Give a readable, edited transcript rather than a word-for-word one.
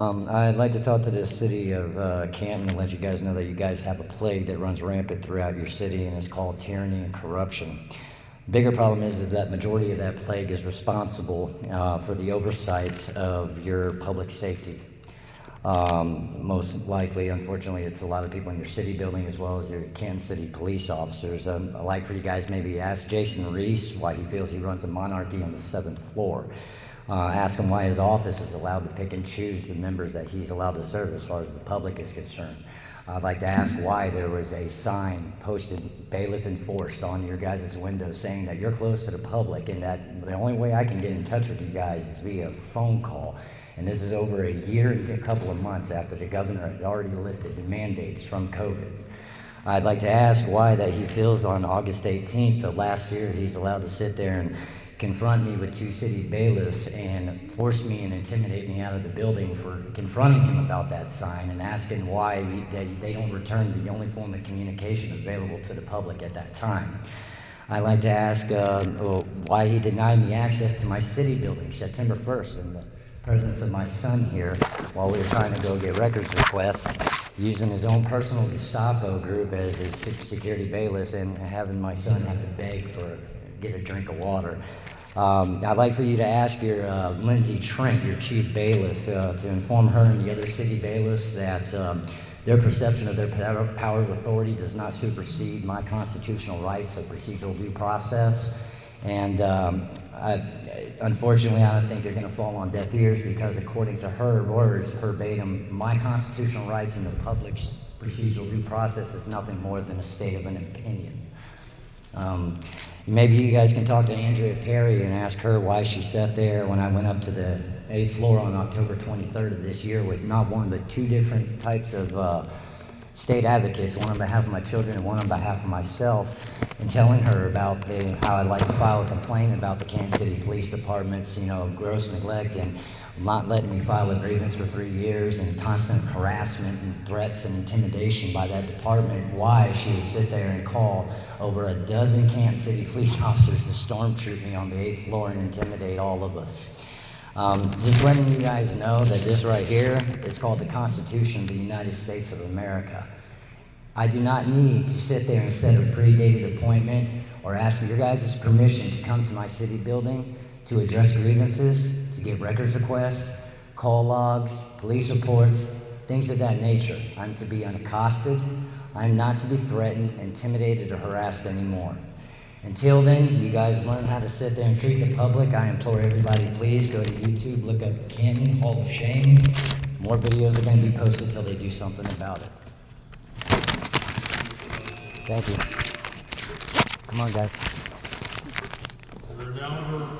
I'd like to talk to the city of Canton and let you guys know that you guys have a plague that runs rampant throughout your city, and it's called tyranny and corruption. The bigger problem is that majority of that plague is responsible for the oversight of your public safety. Most likely, unfortunately, it's a lot of people in your city building as well as your Canton City police officers. I'd like for you guys maybe ask Jason Reese why he feels he runs a monarchy on the 7th floor. Ask him why his office is allowed to pick and choose the members that he's allowed to serve as far as the public is concerned. I'd like to ask why there was a sign posted, bailiff enforced, on your guys' window saying that you're close to the public and that the only way I can get in touch with you guys is via phone call. And this is over a year and a couple of months after the governor had already lifted the mandates from COVID. I'd like to ask why that he feels on August 18th of last year he's allowed to sit there and confront me with 2 city bailiffs and force me and intimidate me out of the building for confronting him about that sign and asking why they don't return the only form of communication available to the public at that time. I'd like to ask why he denied me access to my city building September 1st in the presence of my son here while we were trying to go get records requests, using his own personal Gestapo group as his security bailiffs and having my son have to beg for get a drink of water. I'd like for you to ask your Lindsay Trent, your chief bailiff, to inform her and the other city bailiffs that their perception of their power of authority does not supersede my constitutional rights of procedural due process. And unfortunately, I don't think they're going to fall on deaf ears because, according to her words, verbatim, my constitutional rights in the public procedural due process is nothing more than a state of an opinion. Maybe you guys can talk to Andrea Perry and ask her why she sat there when I went up to the 8th floor on October 23rd of this year with not one but 2 different types of state advocates, one on behalf of my children and one on behalf of myself, and telling her about how I'd like to file a complaint about the Canton City Police Department's, gross neglect and not letting me file a grievance for 3 years and constant harassment and threats and intimidation by that department. Why she would sit there and call over a dozen Canton City police officers to stormtroop me on the 8th floor and intimidate all of us. Just letting you guys know that this right here is called the Constitution of the United States of America. I do not need to sit there and set a predated appointment or ask your guys' permission to come to my city building to address grievances, to get records requests, call logs, police reports, things of that nature. I'm to be unaccosted. I'm not to be threatened, intimidated, or harassed anymore. Until then, you guys learn how to sit there and treat the public. I implore everybody, please go to YouTube, look up Canton Hall of Shame. More videos are going to be posted until they do something about it. Thank you. Come on, guys. We're down over